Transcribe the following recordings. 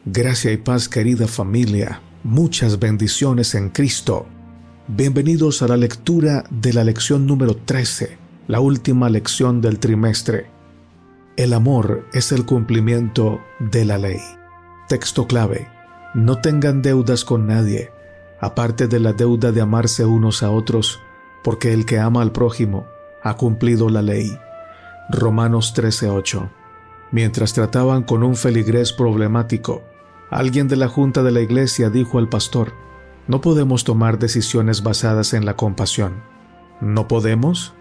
Gracia y paz, querida familia. Muchas bendiciones en Cristo. Bienvenidos a la lectura de la lección número 13, la última lección del trimestre. El amor es el cumplimiento de la ley. Texto clave: no tengan deudas con nadie, aparte de la deuda de amarse unos a otros, porque el que ama al prójimo ha cumplido la ley. Romanos 13:8. Mientras trataban con un feligrés problemático, alguien de la junta de la iglesia dijo al pastor: no podemos tomar decisiones basadas en la compasión. ¿No podemos?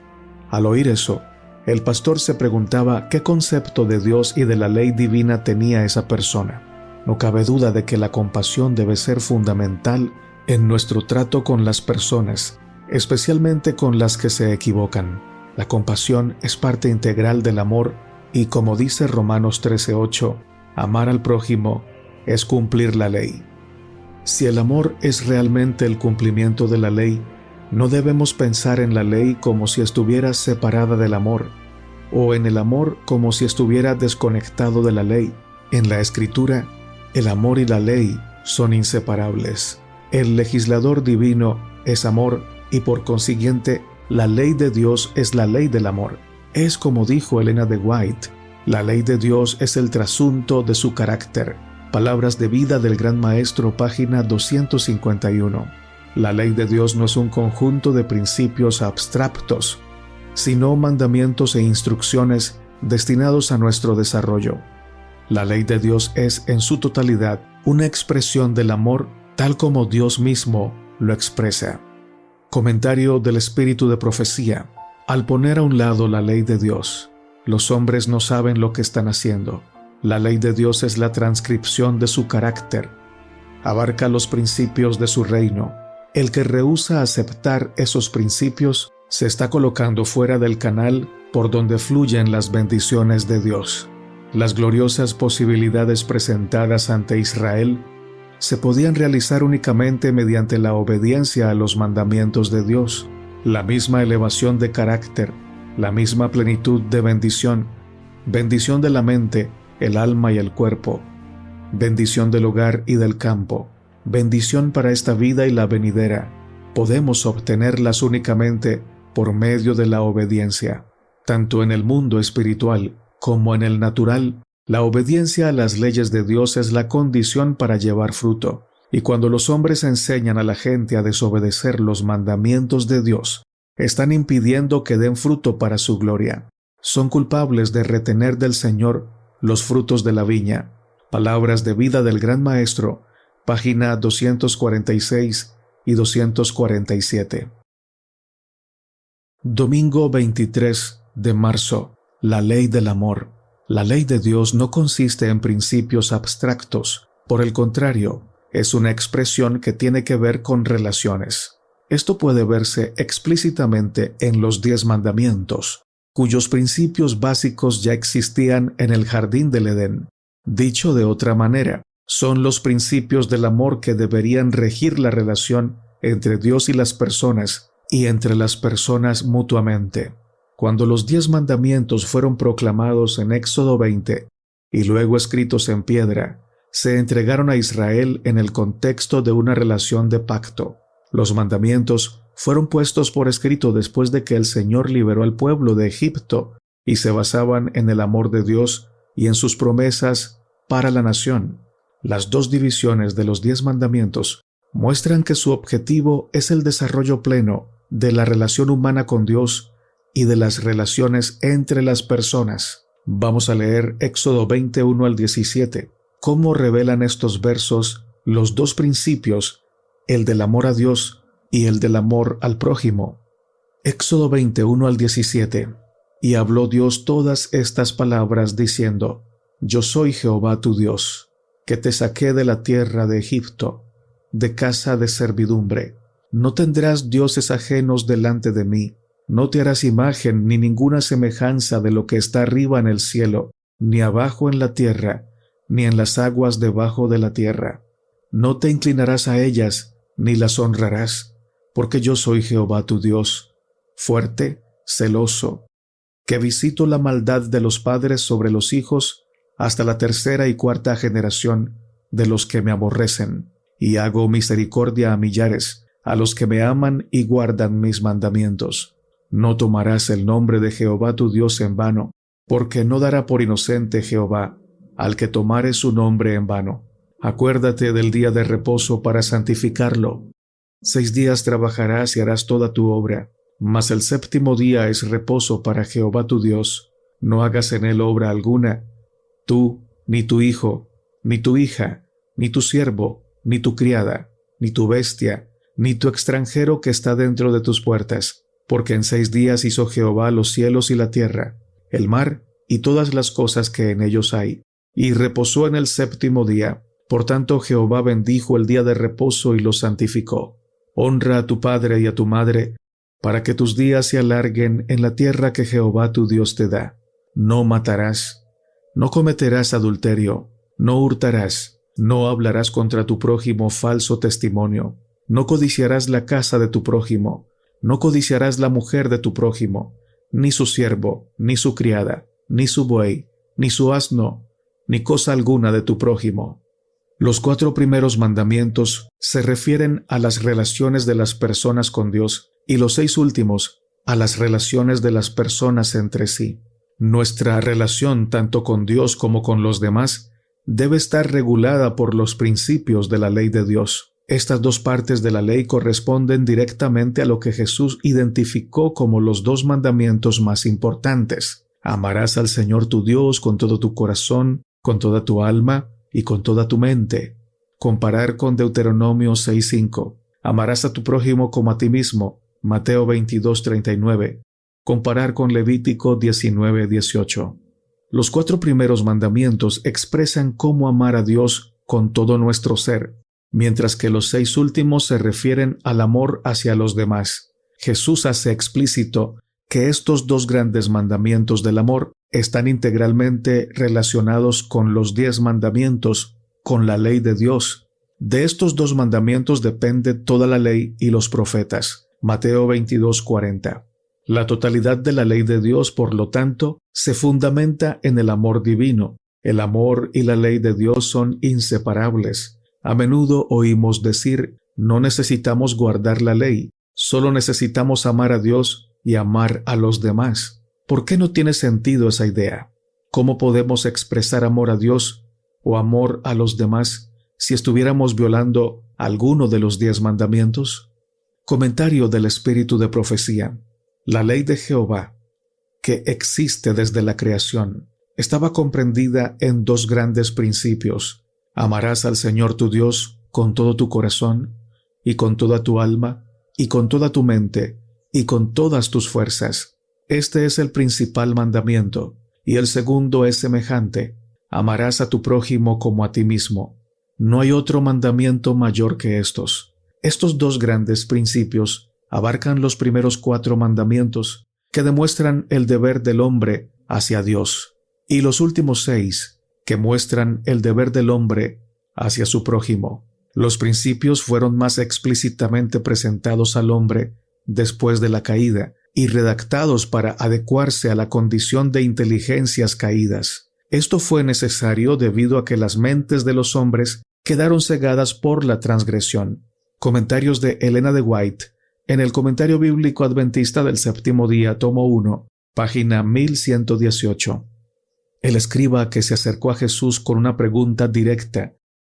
Al oír eso, el pastor se preguntaba qué concepto de Dios y de la ley divina tenía esa persona. No cabe duda de que la compasión debe ser fundamental en nuestro trato con las personas, especialmente con las que se equivocan. La compasión es parte integral del amor y, como dice Romanos 13:8, amar al prójimo es cumplir la ley. Si el amor es realmente el cumplimiento de la ley, no debemos pensar en la ley como si estuviera separada del amor, o en el amor como si estuviera desconectado de la ley. En la Escritura, el amor y la ley son inseparables. El legislador divino es amor y, por consiguiente, la ley de Dios es la ley del amor. Es como dijo Elena de White: la ley de Dios es el trasunto de su carácter. Palabras de vida del Gran Maestro, página 251. La ley de Dios no es un conjunto de principios abstractos, sino mandamientos e instrucciones destinados a nuestro desarrollo. La ley de Dios es, en su totalidad, una expresión del amor tal como Dios mismo lo expresa. Comentario del Espíritu de Profecía. Al poner a un lado la ley de Dios, los hombres no saben lo que están haciendo. La ley de Dios es la transcripción de su carácter. Abarca los principios de su reino. El que rehúsa aceptar esos principios se está colocando fuera del canal por donde fluyen las bendiciones de Dios. Las gloriosas posibilidades presentadas ante Israel se podían realizar únicamente mediante la obediencia a los mandamientos de Dios. La misma elevación de carácter, la misma plenitud de bendición de la mente, el alma y el cuerpo, bendición del hogar y del campo, bendición para esta vida y la venidera, podemos obtenerlas únicamente por medio de la obediencia. Tanto en el mundo espiritual como en el natural, la obediencia a las leyes de Dios es la condición para llevar fruto, y cuando los hombres enseñan a la gente a desobedecer los mandamientos de Dios, están impidiendo que den fruto para su gloria. Son culpables de retener del Señor los frutos de la viña. Palabras de vida del Gran Maestro, página 246 y 247. Domingo 23 de marzo. La ley del amor. La ley de Dios no consiste en principios abstractos. Por el contrario, es una expresión que tiene que ver con relaciones. Esto puede verse explícitamente en los 10 mandamientos, cuyos principios básicos ya existían en el jardín del Edén. Dicho de otra manera, son los principios del amor que deberían regir la relación entre Dios y las personas, y entre las personas mutuamente. Cuando los 10 mandamientos fueron proclamados en Éxodo 20 y luego escritos en piedra, se entregaron a Israel en el contexto de una relación de pacto. Los mandamientos fueron puestos por escrito después de que el Señor liberó al pueblo de Egipto y se basaban en el amor de Dios y en sus promesas para la nación. Las 2 divisiones de los 10 mandamientos muestran que su objetivo es el desarrollo pleno de la relación humana con Dios y de las relaciones entre las personas. Vamos a leer Éxodo 21 al 17. ¿Cómo revelan estos versos los 2 principios, el del amor a Dios y el del amor al prójimo? Éxodo 21 al 17. Y habló Dios todas estas palabras diciendo: Yo soy Jehová tu Dios, que te saqué de la tierra de Egipto, de casa de servidumbre. No tendrás dioses ajenos delante de mí. No te harás imagen ni ninguna semejanza de lo que está arriba en el cielo, ni abajo en la tierra, ni en las aguas debajo de la tierra. No te inclinarás a ellas, ni las honrarás, porque yo soy Jehová tu Dios, fuerte, celoso, que visito la maldad de los padres sobre los hijos hasta la 3ª y 4ª generación de los que me aborrecen, y hago misericordia a millares, a los que me aman y guardan mis mandamientos. No tomarás el nombre de Jehová tu Dios en vano, porque no dará por inocente Jehová al que tomare su nombre en vano. Acuérdate del día de reposo para santificarlo. 6 días trabajarás y harás toda tu obra, mas el séptimo día es reposo para Jehová tu Dios. No hagas en él obra alguna, tú, ni tu hijo, ni tu hija, ni tu siervo, ni tu criada, ni tu bestia, ni tu extranjero que está dentro de tus puertas, porque en 6 días hizo Jehová los cielos y la tierra, el mar y todas las cosas que en ellos hay, y reposó en el séptimo día. Por tanto Jehová bendijo el día de reposo y lo santificó. Honra a tu padre y a tu madre, para que tus días se alarguen en la tierra que Jehová tu Dios te da. No matarás, no cometerás adulterio, no hurtarás, no hablarás contra tu prójimo falso testimonio, no codiciarás la casa de tu prójimo, no codiciarás la mujer de tu prójimo, ni su siervo, ni su criada, ni su buey, ni su asno, ni cosa alguna de tu prójimo. Los 4 primeros mandamientos se refieren a las relaciones de las personas con Dios y los 6 últimos a las relaciones de las personas entre sí. Nuestra relación tanto con Dios como con los demás debe estar regulada por los principios de la ley de Dios. Estas 2 partes de la ley corresponden directamente a lo que Jesús identificó como los 2 mandamientos más importantes. Amarás al Señor tu Dios con todo tu corazón, con toda tu alma y con toda tu mente. Comparar con Deuteronomio 6:5. Amarás a tu prójimo como a ti mismo. Mateo 22:39. Comparar con Levítico 19:18. Los 4 primeros mandamientos expresan cómo amar a Dios con todo nuestro ser, mientras que los 6 últimos se refieren al amor hacia los demás. Jesús hace explícito que estos 2 grandes mandamientos del amor están integralmente relacionados con los 10 mandamientos, con la ley de Dios. De estos 2 mandamientos depende toda la ley y los profetas. Mateo 22:40. La totalidad de la ley de Dios, por lo tanto, se fundamenta en el amor divino. El amor y la ley de Dios son inseparables. A menudo oímos decir, no necesitamos guardar la ley, solo necesitamos amar a Dios y amar a los demás. ¿Por qué no tiene sentido esa idea? ¿Cómo podemos expresar amor a Dios o amor a los demás si estuviéramos violando alguno de los 10 mandamientos? Comentario del Espíritu de Profecía. La ley de Jehová, que existe desde la creación, estaba comprendida en 2 grandes principios. Amarás al Señor tu Dios con todo tu corazón, y con toda tu alma, y con toda tu mente, y con todas tus fuerzas. Este es el principal mandamiento, y el segundo es semejante. Amarás a tu prójimo como a ti mismo. No hay otro mandamiento mayor que estos. Estos 2 grandes principios abarcan los primeros 4 mandamientos, que demuestran el deber del hombre hacia Dios, y los últimos 6, que muestran el deber del hombre hacia su prójimo. Los principios fueron más explícitamente presentados al hombre después de la caída, y redactados para adecuarse a la condición de inteligencias caídas. Esto fue necesario debido a que las mentes de los hombres quedaron cegadas por la transgresión. Comentarios de Elena de White, en el Comentario Bíblico Adventista del Séptimo Día, tomo 1, página 1118. El escriba que se acercó a Jesús con una pregunta directa: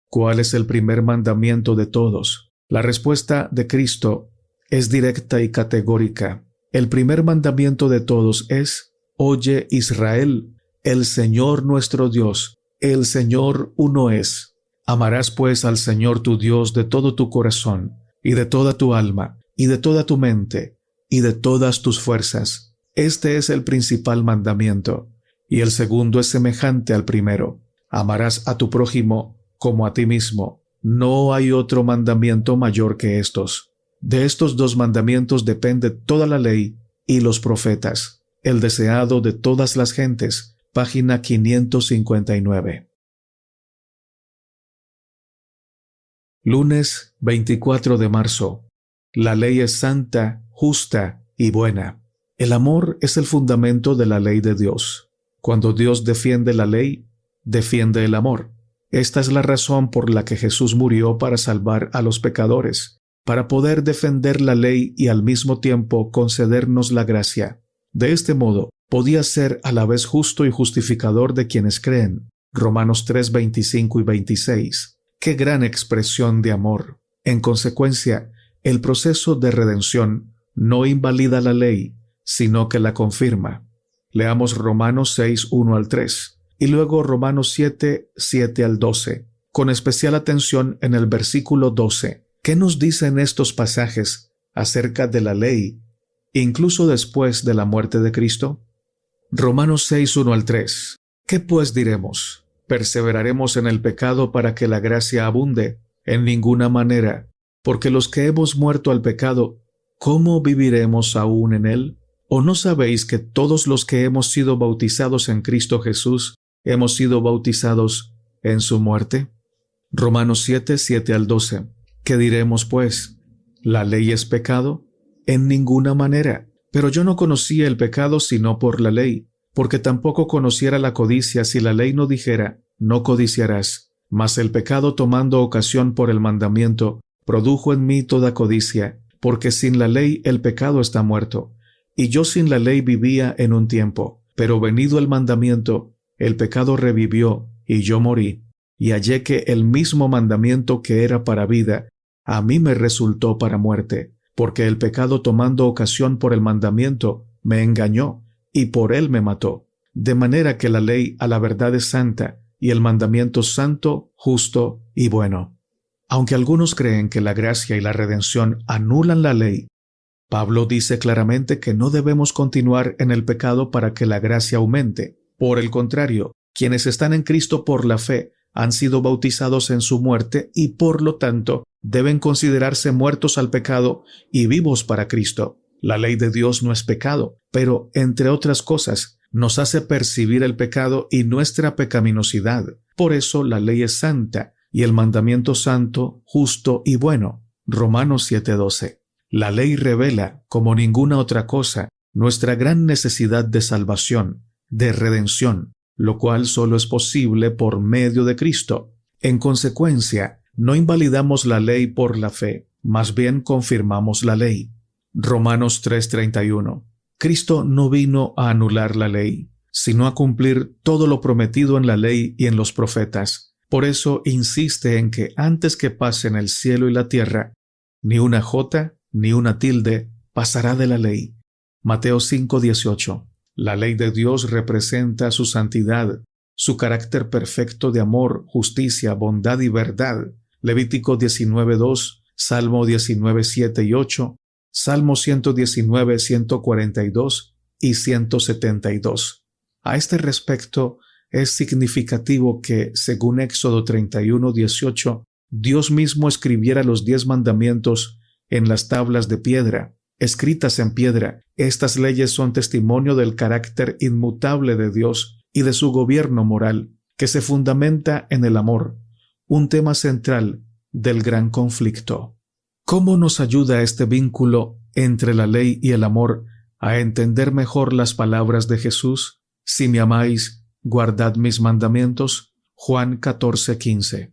¿cuál es el primer mandamiento de todos? La respuesta de Cristo es directa y categórica. El primer mandamiento de todos es: Oye Israel, el Señor nuestro Dios, el Señor uno es. Amarás pues al Señor tu Dios de todo tu corazón, y de toda tu alma, y de toda tu mente, y de todas tus fuerzas. Este es el principal mandamiento, y el segundo es semejante al primero. Amarás a tu prójimo como a ti mismo. No hay otro mandamiento mayor que estos. De estos 2 mandamientos depende toda la ley y los profetas. El deseado de todas las gentes, página 559. Lunes 24 de marzo. La ley es santa, justa y buena. El amor es el fundamento de la ley de Dios. Cuando Dios defiende la ley, defiende el amor. Esta es la razón por la que Jesús murió para salvar a los pecadores, para poder defender la ley y al mismo tiempo concedernos la gracia. De este modo, podía ser a la vez justo y justificador de quienes creen. Romanos 3, 25 y 26. ¡Qué gran expresión de amor! En consecuencia, el proceso de redención no invalida la ley, sino que la confirma. Leamos Romanos 6, 1 al 3, y luego Romanos 7, 7 al 12, con especial atención en el versículo 12. ¿Qué nos dicen estos pasajes acerca de la ley, incluso después de la muerte de Cristo? Romanos 6, 1 al 3. ¿Qué pues diremos? ¿Perseveraremos en el pecado para que la gracia abunde? En ninguna manera, porque los que hemos muerto al pecado, ¿cómo viviremos aún en él? ¿O no sabéis que todos los que hemos sido bautizados en Cristo Jesús, hemos sido bautizados en su muerte? Romanos 7, 7 al 12. ¿Qué diremos pues? ¿La ley es pecado? En ninguna manera. Pero yo no conocía el pecado sino por la ley, porque tampoco conociera la codicia si la ley no dijera, no codiciarás. Mas el pecado, tomando ocasión por el mandamiento, produjo en mí toda codicia, porque sin la ley el pecado está muerto. Y yo sin la ley vivía en un tiempo, pero venido el mandamiento, el pecado revivió, y yo morí. Y hallé que el mismo mandamiento que era para vida, a mí me resultó para muerte, porque el pecado, tomando ocasión por el mandamiento, me engañó, y por él me mató. De manera que la ley a la verdad es santa, y el mandamiento santo, justo y bueno. Aunque algunos creen que la gracia y la redención anulan la ley, Pablo dice claramente que no debemos continuar en el pecado para que la gracia aumente. Por el contrario, quienes están en Cristo por la fe han sido bautizados en su muerte y por lo tanto deben considerarse muertos al pecado y vivos para Cristo. La ley de Dios no es pecado, pero, entre otras cosas, nos hace percibir el pecado y nuestra pecaminosidad. Por eso la ley es santa y el mandamiento santo, justo y bueno. Romanos 7:12. La ley revela, como ninguna otra cosa, nuestra gran necesidad de salvación, de redención, lo cual solo es posible por medio de Cristo. En consecuencia, no invalidamos la ley por la fe, más bien confirmamos la ley. Romanos 3:31. Cristo no vino a anular la ley, sino a cumplir todo lo prometido en la ley y en los profetas. Por eso insiste en que antes que pasen el cielo y la tierra, ni una jota ni una tilde pasará de la ley. Mateo 5:18. La ley de Dios representa su santidad, su carácter perfecto de amor, justicia, bondad y verdad. Levítico 19:2, Salmo 19:7 y 8, Salmo 119, 142 y 172. A este respecto, es significativo que, según Éxodo 31:18, Dios mismo escribiera los 10 mandamientos en las tablas de piedra, escritas en piedra. Estas leyes son testimonio del carácter inmutable de Dios y de su gobierno moral, que se fundamenta en el amor, un tema central del gran conflicto. ¿Cómo nos ayuda este vínculo entre la ley y el amor a entender mejor las palabras de Jesús? Si me amáis, guardad mis mandamientos. Juan 14:15.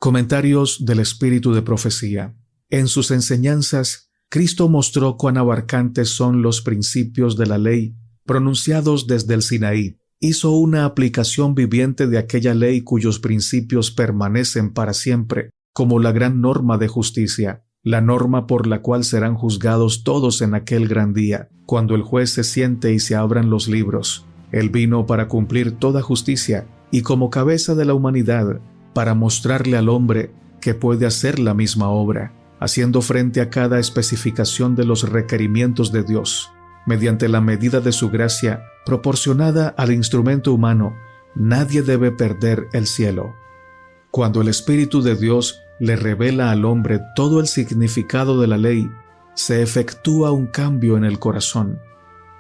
Comentarios del Espíritu de Profecía. En sus enseñanzas, Cristo mostró cuán abarcantes son los principios de la ley pronunciados desde el Sinaí. Hizo una aplicación viviente de aquella ley cuyos principios permanecen para siempre, como la gran norma de justicia, la norma por la cual serán juzgados todos en aquel gran día, cuando el juez se siente y se abran los libros. Él vino para cumplir toda justicia y como cabeza de la humanidad, para mostrarle al hombre que puede hacer la misma obra, haciendo frente a cada especificación de los requerimientos de Dios. Mediante la medida de su gracia, proporcionada al instrumento humano, nadie debe perder el cielo. Cuando el Espíritu de Dios le revela al hombre todo el significado de la ley, se efectúa un cambio en el corazón.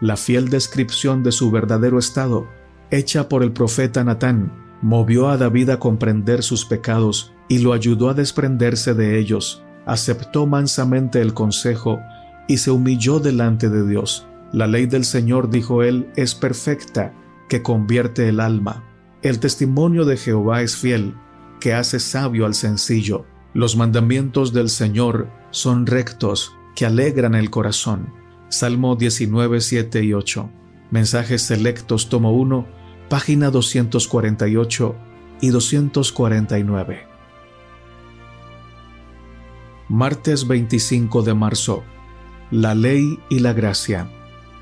La fiel descripción de su verdadero estado, hecha por el profeta Natán, movió a David a comprender sus pecados y lo ayudó a desprenderse de ellos. Aceptó mansamente el consejo y se humilló delante de Dios. La ley del Señor, dijo él, es perfecta, que convierte el alma. El testimonio de Jehová es fiel, que hace sabio al sencillo. Los mandamientos del Señor son rectos, que alegran el corazón. Salmo 19, 7 y 8. Mensajes Selectos, tomo 1, página 248 y 249. Martes 25 de marzo. La ley y la gracia.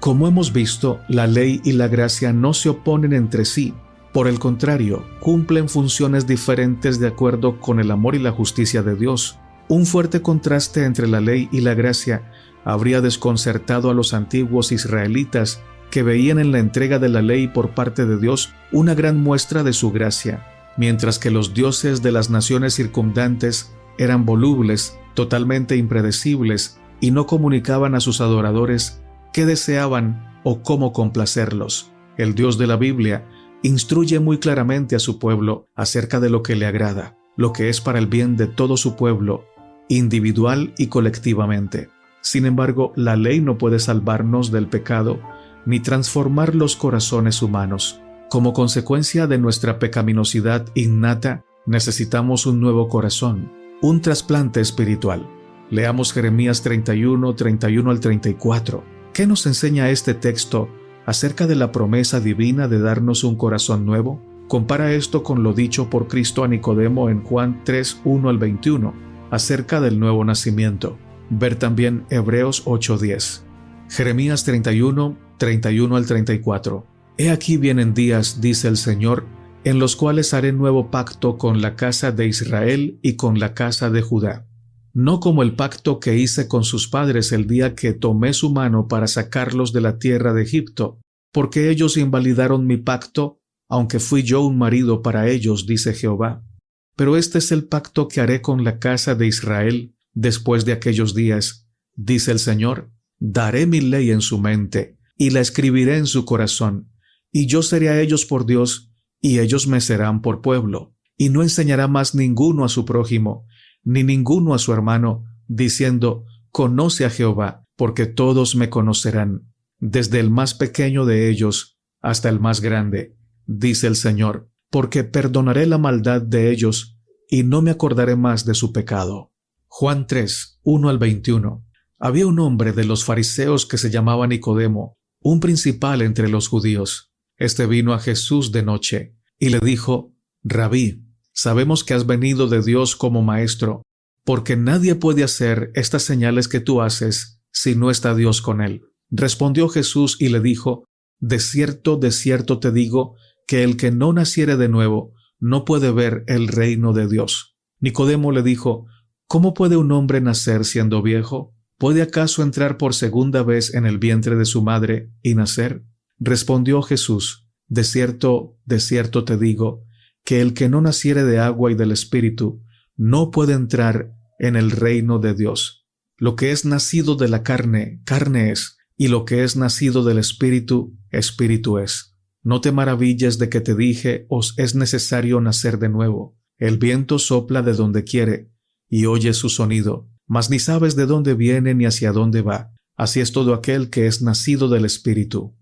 Como hemos visto, la ley y la gracia no se oponen entre sí. Por el contrario, cumplen funciones diferentes de acuerdo con el amor y la justicia de Dios. Un fuerte contraste entre la ley y la gracia habría desconcertado a los antiguos israelitas, que veían en la entrega de la ley por parte de Dios una gran muestra de su gracia, mientras que los dioses de las naciones circundantes eran volubles, totalmente impredecibles, y no comunicaban a sus adoradores qué deseaban o cómo complacerlos. El Dios de la Biblia instruye muy claramente a su pueblo acerca de lo que le agrada, lo que es para el bien de todo su pueblo, individual y colectivamente. Sin embargo, la ley no puede salvarnos del pecado ni transformar los corazones humanos. Como consecuencia de nuestra pecaminosidad innata, necesitamos un nuevo corazón, un trasplante espiritual. Leamos Jeremías 31, 31 al 34. ¿Qué nos enseña este texto acerca de la promesa divina de darnos un corazón nuevo? Compara esto con lo dicho por Cristo a Nicodemo en Juan 3, 1 al 21, acerca del nuevo nacimiento. Ver también Hebreos 8, 10. Jeremías 31, 31 al 34. He aquí vienen días, dice el Señor, en los cuales haré nuevo pacto con la casa de Israel y con la casa de Judá. No como el pacto que hice con sus padres el día que tomé su mano para sacarlos de la tierra de Egipto, porque ellos invalidaron mi pacto, aunque fui yo un marido para ellos, dice Jehová. Pero este es el pacto que haré con la casa de Israel después de aquellos días, dice el Señor. Daré mi ley en su mente, y la escribiré en su corazón, y yo seré a ellos por Dios, y ellos me serán por pueblo. Y no enseñará más ninguno a su prójimo, ni ninguno a su hermano, diciendo, conoce a Jehová, porque todos me conocerán, desde el más pequeño de ellos hasta el más grande, dice el Señor, porque perdonaré la maldad de ellos, y no me acordaré más de su pecado. Juan 3, 1 al 21. Había un hombre de los fariseos que se llamaba Nicodemo, un principal entre los judíos. Este vino a Jesús de noche, y le dijo, Rabí, sabemos que has venido de Dios como maestro, porque nadie puede hacer estas señales que tú haces si no está Dios con él. Respondió Jesús y le dijo, de cierto te digo, que el que no naciere de nuevo no puede ver el reino de Dios. Nicodemo le dijo, ¿cómo puede un hombre nacer siendo viejo? ¿Puede acaso entrar por segunda vez en el vientre de su madre y nacer? Respondió Jesús, de cierto te digo, que el que no naciere de agua y del Espíritu no puede entrar en el reino de Dios. Lo que es nacido de la carne, carne es, y lo que es nacido del Espíritu, Espíritu es. No te maravilles de que te dije, os es necesario nacer de nuevo. El viento sopla de donde quiere, y oyes su sonido, mas ni sabes de dónde viene ni hacia dónde va. Así es todo aquel que es nacido del Espíritu.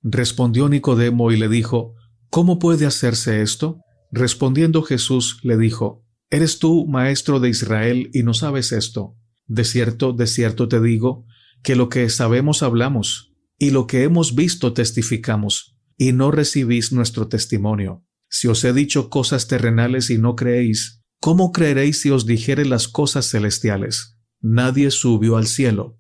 Respondió Nicodemo y le dijo, ¿cómo puede hacerse esto? Respondiendo Jesús le dijo, ¿eres tú, maestro de Israel, y no sabes esto? De cierto te digo, que lo que sabemos hablamos, y lo que hemos visto testificamos, y no recibís nuestro testimonio. Si os he dicho cosas terrenales y no creéis, ¿cómo creeréis si os dijere las cosas celestiales? Nadie subió al cielo,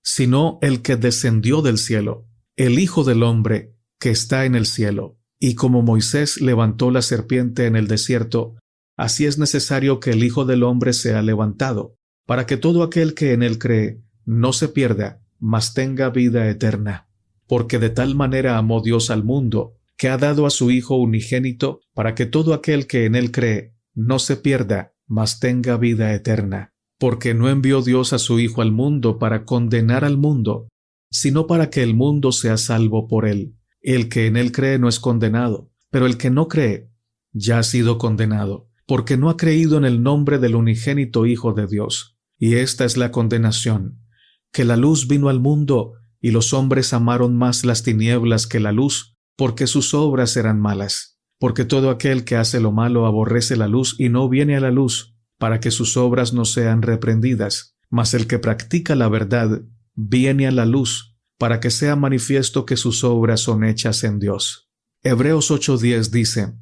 sino el que descendió del cielo, el Hijo del Hombre que está en el cielo. Y como Moisés levantó la serpiente en el desierto, así es necesario que el Hijo del Hombre sea levantado, para que todo aquel que en él cree no se pierda, mas tenga vida eterna. Porque de tal manera amó Dios al mundo, que ha dado a su Hijo unigénito, para que todo aquel que en él cree no se pierda, mas tenga vida eterna. Porque no envió Dios a su Hijo al mundo para condenar al mundo, sino para que el mundo sea salvo por él. El que en él cree no es condenado, pero el que no cree ya ha sido condenado, porque no ha creído en el nombre del unigénito Hijo de Dios. Y esta es la condenación, que la luz vino al mundo, y los hombres amaron más las tinieblas que la luz, porque sus obras eran malas. porque todo aquel que hace lo malo aborrece la luz y no viene a la luz, para que sus obras no sean reprendidas. Mas el que practica la verdad viene a la luz, para que sea manifiesto que sus obras son hechas en Dios. Hebreos 8:10 dice: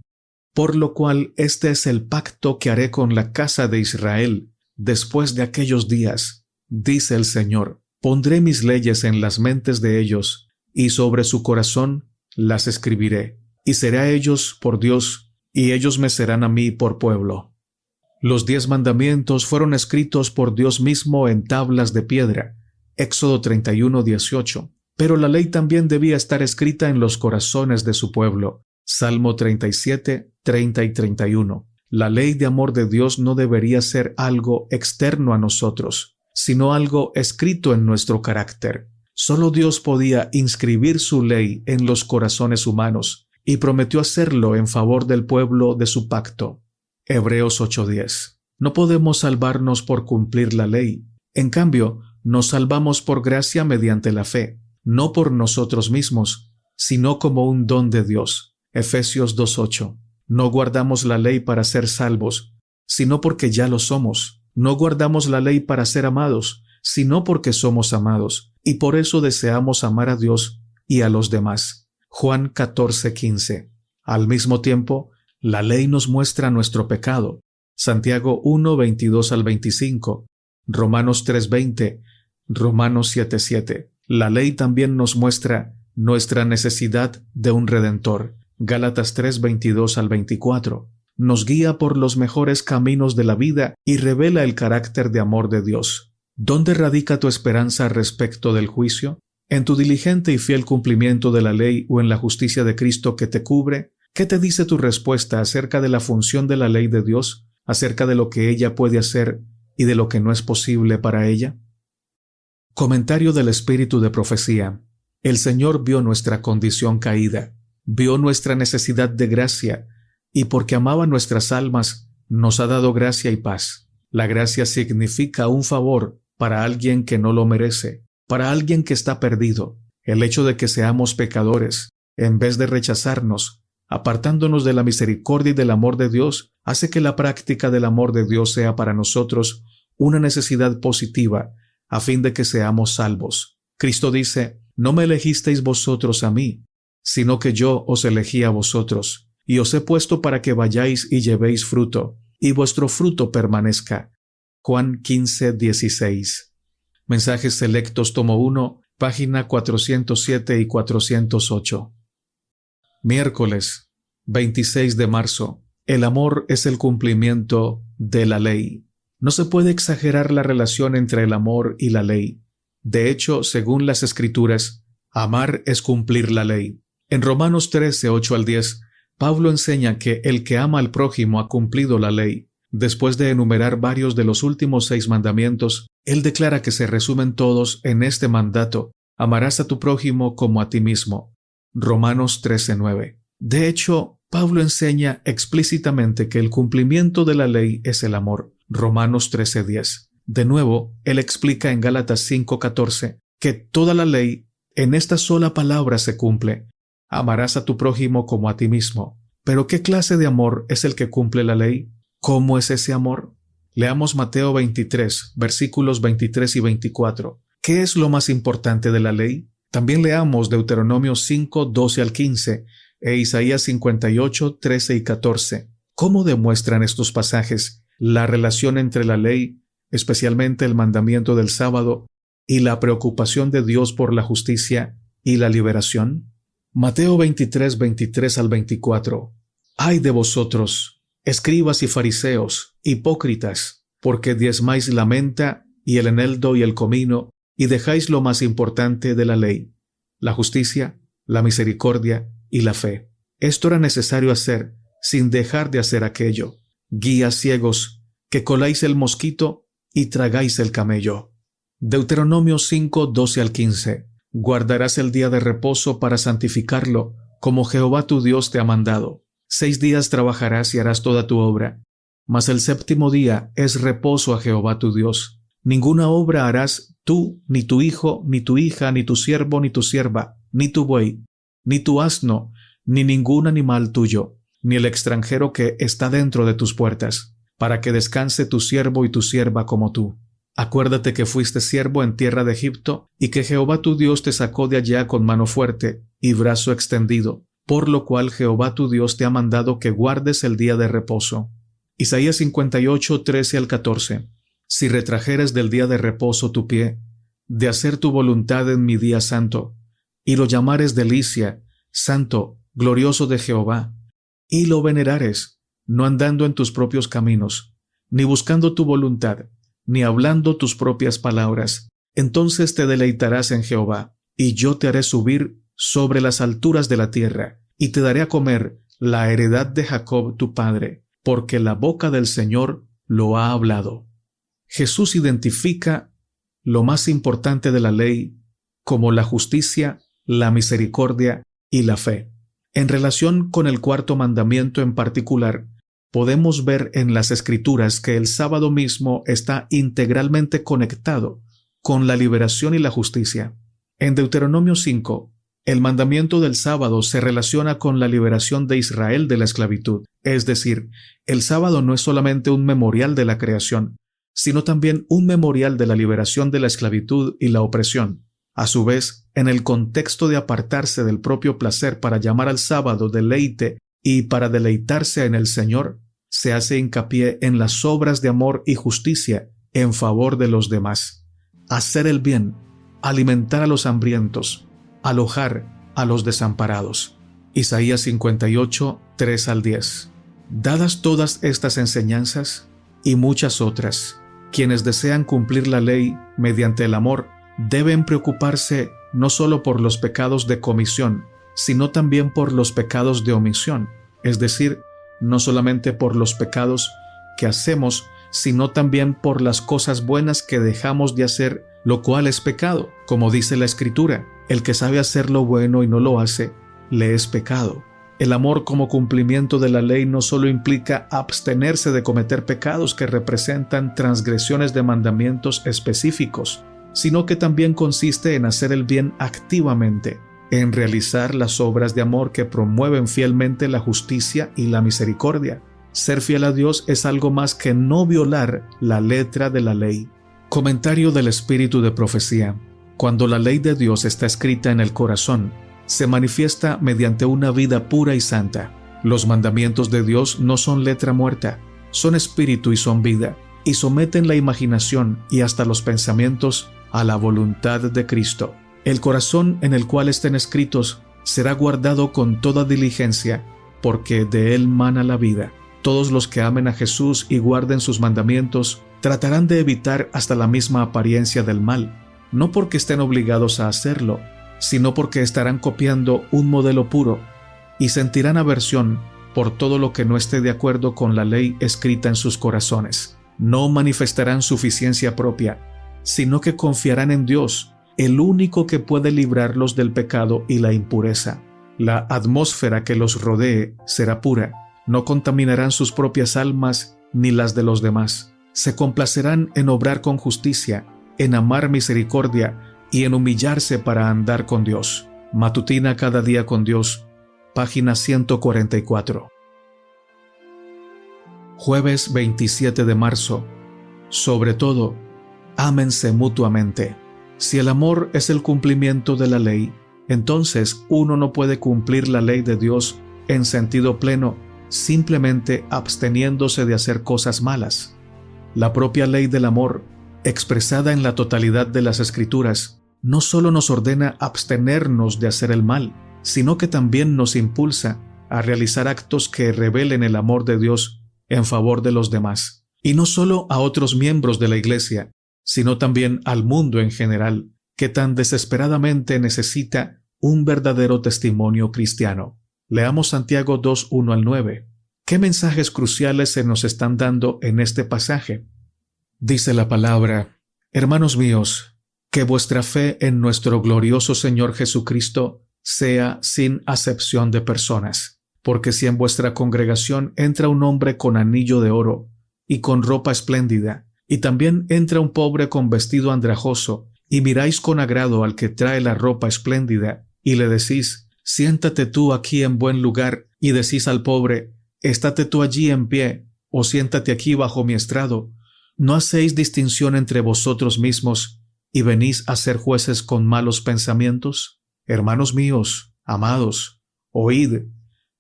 Por lo cual este es el pacto que haré con la casa de Israel después de aquellos días, dice el Señor. Pondré mis leyes en las mentes de ellos, y sobre su corazón las escribiré, y seré a ellos por Dios, y ellos me serán a mí por pueblo. Los 10 mandamientos fueron escritos por Dios mismo en tablas de piedra, Éxodo 31:18, pero la ley también debía estar escrita en los corazones de su pueblo, Salmo 37, 30 y 31. La ley de amor de Dios no debería ser algo externo a nosotros, sino algo escrito en nuestro carácter. Solo Dios podía inscribir su ley en los corazones humanos, y prometió hacerlo en favor del pueblo de su pacto. Hebreos 8:10. No podemos salvarnos por cumplir la ley. En cambio, nos salvamos por gracia mediante la fe, no por nosotros mismos, sino como un don de Dios. Efesios 2:8. No guardamos la ley para ser salvos, sino porque ya lo somos. No guardamos la ley para ser amados, sino porque somos amados, y por eso deseamos amar a Dios y a los demás. Juan 14:15. Al mismo tiempo, la ley nos muestra nuestro pecado. Santiago 1:22 al 25, Romanos 3:20, Romanos 7:7. La ley también nos muestra nuestra necesidad de un Redentor. Gálatas 3:22 al 24. Nos guía por los mejores caminos de la vida y revela el carácter de amor de Dios. ¿Dónde radica tu esperanza respecto del juicio? ¿En tu diligente y fiel cumplimiento de la ley o en la justicia de Cristo que te cubre? ¿Qué te dice tu respuesta acerca de la función de la ley de Dios, acerca de lo que ella puede hacer y de lo que no es posible para ella? Comentario del Espíritu de Profecía. El Señor vio nuestra condición caída, vio nuestra necesidad de gracia, y porque amaba nuestras almas, nos ha dado gracia y paz. La gracia significa un favor para alguien que no lo merece, para alguien que está perdido. El hecho de que seamos pecadores, en vez de rechazarnos, apartándonos de la misericordia y del amor de Dios, hace que la práctica del amor de Dios sea para nosotros una necesidad positiva, a fin de que seamos salvos. Cristo dice: No me elegisteis vosotros a mí, sino que yo os elegí a vosotros, y os he puesto para que vayáis y llevéis fruto, y vuestro fruto permanezca. Juan 15:16. Mensajes Selectos, tomo 1, página 407 y 408. Miércoles, 26 de marzo. El amor es el cumplimiento de la ley. No se puede exagerar la relación entre el amor y la ley. De hecho, según las Escrituras, amar es cumplir la ley. En Romanos 13, 8 al 10, Pablo enseña que el que ama al prójimo ha cumplido la ley. Después de enumerar varios de los últimos 6 mandamientos, él declara que se resumen todos en este mandato: amarás a tu prójimo como a ti mismo. Romanos 13:9. De hecho, Pablo enseña explícitamente que el cumplimiento de la ley es el amor. Romanos 13:10. De nuevo, él explica en Gálatas 5:14 que toda la ley en esta sola palabra se cumple: amarás a tu prójimo como a ti mismo. Pero ¿qué clase de amor es el que cumple la ley? ¿Cómo es ese amor? Leamos Mateo 23, versículos 23 y 24. ¿Qué es lo más importante de la ley? También leamos Deuteronomio 5, 12 al 15 e Isaías 58, 13 y 14. ¿Cómo demuestran estos pasajes la relación entre la ley, especialmente el mandamiento del sábado, y la preocupación de Dios por la justicia y la liberación? Mateo 23, 23 al 24. ¡Ay de vosotros, escribas y fariseos, hipócritas, porque diezmáis la menta y el eneldo y el comino, y dejáis lo más importante de la ley, la justicia, la misericordia y la fe? Esto era necesario hacer, sin dejar de hacer aquello. Guías ciegos, que coláis el mosquito y tragáis el camello. Deuteronomio 5, 12 al 15. Guardarás el día de reposo para santificarlo, como Jehová tu Dios te ha mandado. 6 días trabajarás y harás toda tu obra, mas el 7º día es reposo a Jehová tu Dios. Ninguna obra harás tú, ni tu hijo, ni tu hija, ni tu siervo, ni tu sierva, ni tu buey, ni tu asno, ni ningún animal tuyo, ni el extranjero que está dentro de tus puertas, para que descanse tu siervo y tu sierva como tú. Acuérdate que fuiste siervo en tierra de Egipto, y que Jehová tu Dios te sacó de allá con mano fuerte y brazo extendido, por lo cual Jehová tu Dios te ha mandado que guardes el día de reposo. Isaías 58, 13 al 14. Si retrajeres del día de reposo tu pie, de hacer tu voluntad en mi día santo, y lo llamares delicia, santo, glorioso de Jehová, y lo venerares, no andando en tus propios caminos, ni buscando tu voluntad, ni hablando tus propias palabras, entonces te deleitarás en Jehová, y yo te haré subir sobre las alturas de la tierra, y te daré a comer la heredad de Jacob tu padre, porque la boca del Señor lo ha hablado. Jesús identifica lo más importante de la ley como la justicia, la misericordia y la fe. En relación con el cuarto mandamiento en particular, podemos ver en las Escrituras que el sábado mismo está integralmente conectado con la liberación y la justicia. En Deuteronomio 5, el mandamiento del sábado se relaciona con la liberación de Israel de la esclavitud. Es decir, el sábado no es solamente un memorial de la creación, sino también un memorial de la liberación de la esclavitud y la opresión. A su vez, en el contexto de apartarse del propio placer para llamar al sábado deleite y para deleitarse en el Señor, se hace hincapié en las obras de amor y justicia en favor de los demás. Hacer el bien, alimentar a los hambrientos, alojar a los desamparados. Isaías 58, 3 al 10. Dadas todas estas enseñanzas y muchas otras, quienes desean cumplir la ley mediante el amor deben preocuparse no solo por los pecados de comisión, sino también por los pecados de omisión, es decir, no solamente por los pecados que hacemos, sino también por las cosas buenas que dejamos de hacer, lo cual es pecado. Como dice la Escritura, el que sabe hacer lo bueno y no lo hace, le es pecado. El amor como cumplimiento de la ley no solo implica abstenerse de cometer pecados que representan transgresiones de mandamientos específicos, sino que también consiste en hacer el bien activamente, en realizar las obras de amor que promueven fielmente la justicia y la misericordia. Ser fiel a Dios es algo más que no violar la letra de la ley. Comentario del Espíritu de Profecía. Cuando la ley de Dios está escrita en el corazón, se manifiesta mediante una vida pura y santa. Los mandamientos de Dios no son letra muerta, son espíritu y son vida, y someten la imaginación y hasta los pensamientos a la voluntad de Cristo. El corazón en el cual estén escritos será guardado con toda diligencia, porque de él mana la vida. Todos los que amen a Jesús y guarden sus mandamientos tratarán de evitar hasta la misma apariencia del mal, no porque estén obligados a hacerlo, sino porque estarán copiando un modelo puro y sentirán aversión por todo lo que no esté de acuerdo con la ley escrita en sus corazones. No manifestarán suficiencia propia, sino que confiarán en Dios, el único que puede librarlos del pecado y la impureza. La atmósfera que los rodee será pura, no contaminarán sus propias almas ni las de los demás. Se complacerán en obrar con justicia, en amar misericordia y en humillarse para andar con Dios. Matutina cada día con Dios, página 144. Jueves 27 de marzo. Sobre todo, ámense mutuamente. Si el amor es el cumplimiento de la ley, entonces uno no puede cumplir la ley de Dios en sentido pleno, simplemente absteniéndose de hacer cosas malas. La propia ley del amor, expresada en la totalidad de las Escrituras, no solo nos ordena abstenernos de hacer el mal, sino que también nos impulsa a realizar actos que revelen el amor de Dios en favor de los demás. Y no solo a otros miembros de la Iglesia, sino también al mundo en general, que tan desesperadamente necesita un verdadero testimonio cristiano. Leamos Santiago 2, 1 al 9. ¿Qué mensajes cruciales se nos están dando en este pasaje? Dice la palabra: Hermanos míos, que vuestra fe en nuestro glorioso Señor Jesucristo sea sin acepción de personas. Porque si en vuestra congregación entra un hombre con anillo de oro y con ropa espléndida, y también entra un pobre con vestido andrajoso, y miráis con agrado al que trae la ropa espléndida, y le decís: siéntate tú aquí en buen lugar, y decís al pobre: estate tú allí en pie, o siéntate aquí bajo mi estrado. ¿No hacéis distinción entre vosotros mismos y venís a ser jueces con malos pensamientos? Hermanos míos, amados, oíd,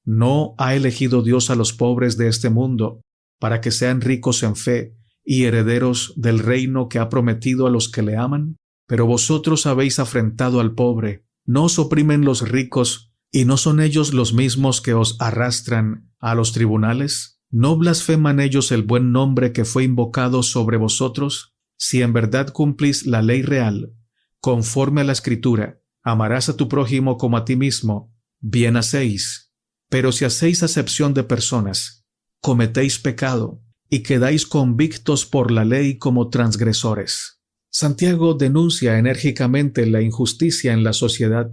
¿no ha elegido Dios a los pobres de este mundo para que sean ricos en fe y herederos del reino que ha prometido a los que le aman? Pero vosotros habéis afrentado al pobre. ¿No os oprimen los ricos y no son ellos los mismos que os arrastran a los tribunales? ¿No blasfeman ellos el buen nombre que fue invocado sobre vosotros? Si en verdad cumplís la ley real, conforme a la Escritura, amarás a tu prójimo como a ti mismo, bien hacéis. Pero si hacéis acepción de personas, cometéis pecado y quedáis convictos por la ley como transgresores. Santiago denuncia enérgicamente la injusticia en la sociedad,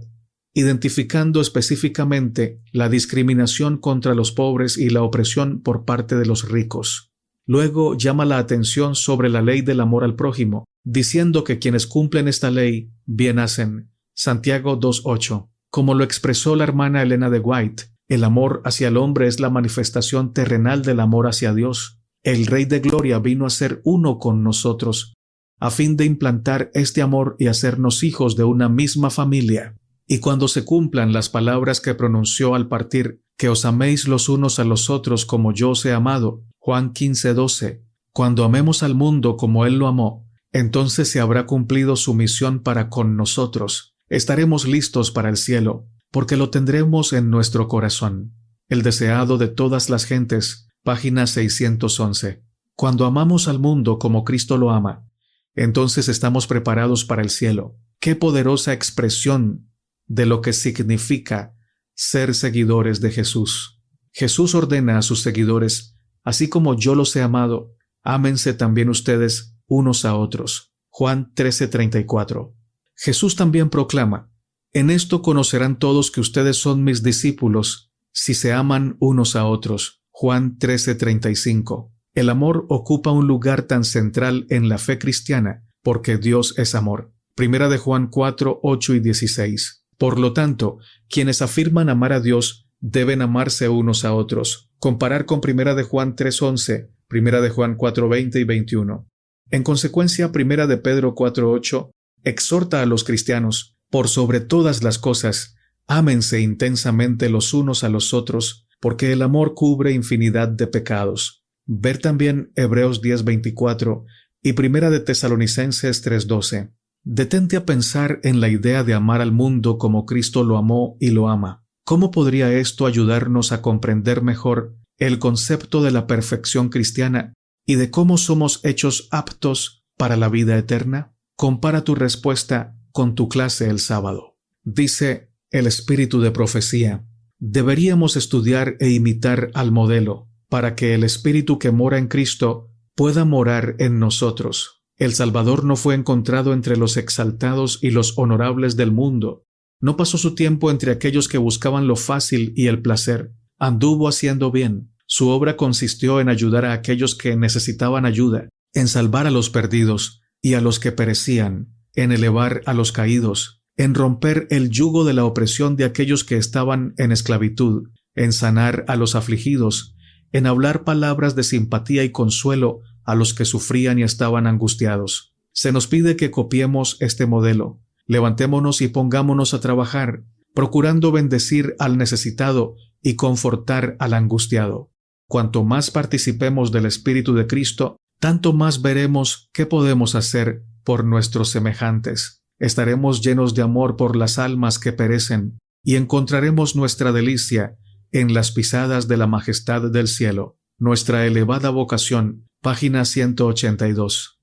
identificando específicamente la discriminación contra los pobres y la opresión por parte de los ricos. Luego llama la atención sobre la ley del amor al prójimo, diciendo que quienes cumplen esta ley bien hacen. Santiago 2:8. Como lo expresó la hermana Elena de White, el amor hacia el hombre es la manifestación terrenal del amor hacia Dios. El Rey de Gloria vino a ser uno con nosotros, a fin de implantar este amor y hacernos hijos de una misma familia. Y cuando se cumplan las palabras que pronunció al partir, que os améis los unos a los otros como yo os he amado, Juan 15:12, cuando amemos al mundo como Él lo amó, entonces se habrá cumplido su misión para con nosotros. Estaremos listos para el cielo, porque lo tendremos en nuestro corazón. El deseado de todas las gentes, página 611. Cuando amamos al mundo como Cristo lo ama, entonces estamos preparados para el cielo. ¡Qué poderosa expresión de lo que significa ser seguidores de Jesús! Jesús ordena a sus seguidores: así como yo los he amado, ámense también ustedes unos a otros. Juan 13:34. Jesús también proclama: en esto conocerán todos que ustedes son mis discípulos, si se aman unos a otros. Juan 13:35. El amor ocupa un lugar tan central en la fe cristiana porque Dios es amor. Primera de Juan 4:8 y 16. Por lo tanto, quienes afirman amar a Dios deben amarse unos a otros. Comparar con Primera de Juan 3:11, Primera de Juan 4:20 y 21. En consecuencia, Primera de Pedro 4:8 exhorta a los cristianos: por sobre todas las cosas, ámense intensamente los unos a los otros, porque el amor cubre infinidad de pecados. Ver también Hebreos 10:24 y Primera de Tesalonicenses 3:12. Detente a pensar en la idea de amar al mundo como Cristo lo amó y lo ama. ¿Cómo podría esto ayudarnos a comprender mejor el concepto de la perfección cristiana y de cómo somos hechos aptos para la vida eterna? Compara tu respuesta con tu clase el sábado. Dice el espíritu de profecía: deberíamos estudiar e imitar al modelo, para que el Espíritu que mora en Cristo pueda morar en nosotros. El Salvador no fue encontrado entre los exaltados y los honorables del mundo. No pasó su tiempo entre aquellos que buscaban lo fácil y el placer. Anduvo haciendo bien. Su obra consistió en ayudar a aquellos que necesitaban ayuda, en salvar a los perdidos y a los que perecían, en elevar a los caídos, en romper el yugo de la opresión de aquellos que estaban en esclavitud, en sanar a los afligidos, en hablar palabras de simpatía y consuelo a los que sufrían y estaban angustiados. Se nos pide que copiemos este modelo. Levantémonos y pongámonos a trabajar, procurando bendecir al necesitado y confortar al angustiado. Cuanto más participemos del Espíritu de Cristo, tanto más veremos qué podemos hacer por nuestros semejantes. Estaremos llenos de amor por las almas que perecen y encontraremos nuestra delicia en las pisadas de la majestad del cielo. Nuestra elevada vocación, página 182.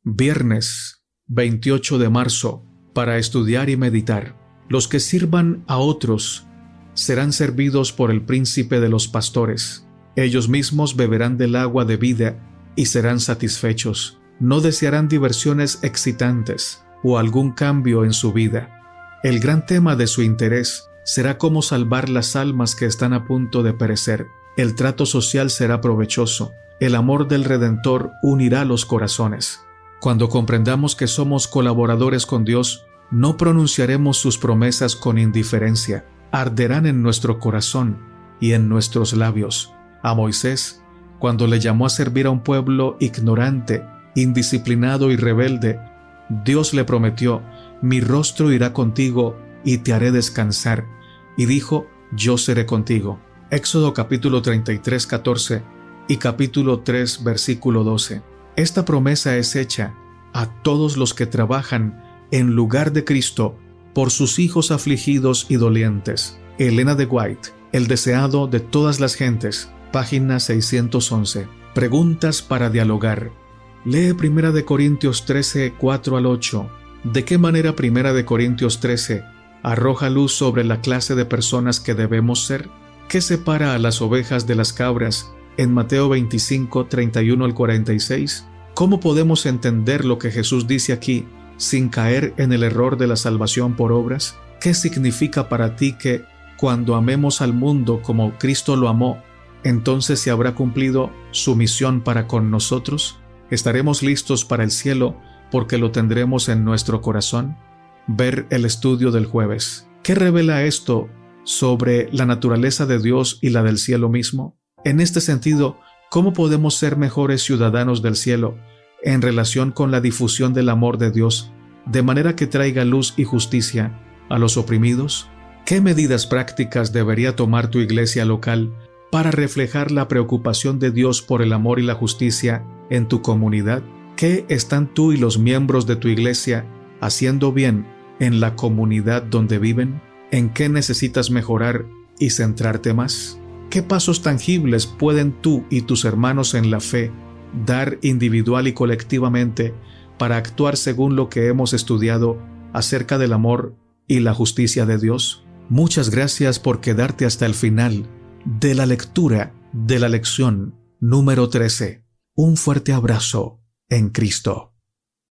Viernes 28 de marzo, para estudiar y meditar. Los que sirvan a otros serán servidos por el príncipe de los pastores. Ellos mismos beberán del agua de vida y serán satisfechos. No desearán diversiones excitantes o algún cambio en su vida. El gran tema de su interés será cómo salvar las almas que están a punto de perecer. El trato social será provechoso. El amor del Redentor unirá los corazones. Cuando comprendamos que somos colaboradores con Dios, no pronunciaremos sus promesas con indiferencia. Arderán en nuestro corazón y en nuestros labios. A Moisés, cuando le llamó a servir a un pueblo ignorante, indisciplinado y rebelde, Dios le prometió: mi rostro irá contigo y te haré descansar. Y dijo: yo seré contigo. Éxodo capítulo 33, 14 y capítulo 3, versículo 12. Esta promesa es hecha a todos los que trabajan en lugar de Cristo por sus hijos afligidos y dolientes. Elena de White, El deseado de todas las gentes, página 611. Preguntas para dialogar. Lee 1 Corintios 13, 4 al 8. ¿De qué manera 1 Corintios 13 arroja luz sobre la clase de personas que debemos ser? ¿Qué separa a las ovejas de las cabras en Mateo 25, 31 al 46? ¿Cómo podemos entender lo que Jesús dice aquí sin caer en el error de la salvación por obras? ¿Qué significa para ti que cuando amemos al mundo como Cristo lo amó, entonces se habrá cumplido su misión para con nosotros? ¿Estaremos listos para el cielo porque lo tendremos en nuestro corazón? Ver el estudio del jueves. ¿Qué revela esto sobre la naturaleza de Dios y la del cielo mismo? En este sentido, ¿cómo podemos ser mejores ciudadanos del cielo en relación con la difusión del amor de Dios, de manera que traiga luz y justicia a los oprimidos? ¿Qué medidas prácticas debería tomar tu iglesia local para reflejar la preocupación de Dios por el amor y la justicia en tu comunidad? ¿Qué están tú y los miembros de tu iglesia haciendo bien en la comunidad donde viven? ¿En qué necesitas mejorar y centrarte más? ¿Qué pasos tangibles pueden tú y tus hermanos en la fe dar individual y colectivamente para actuar según lo que hemos estudiado acerca del amor y la justicia de Dios? Muchas gracias por quedarte hasta el final de la lectura de la lección número 13. Un fuerte abrazo en Cristo.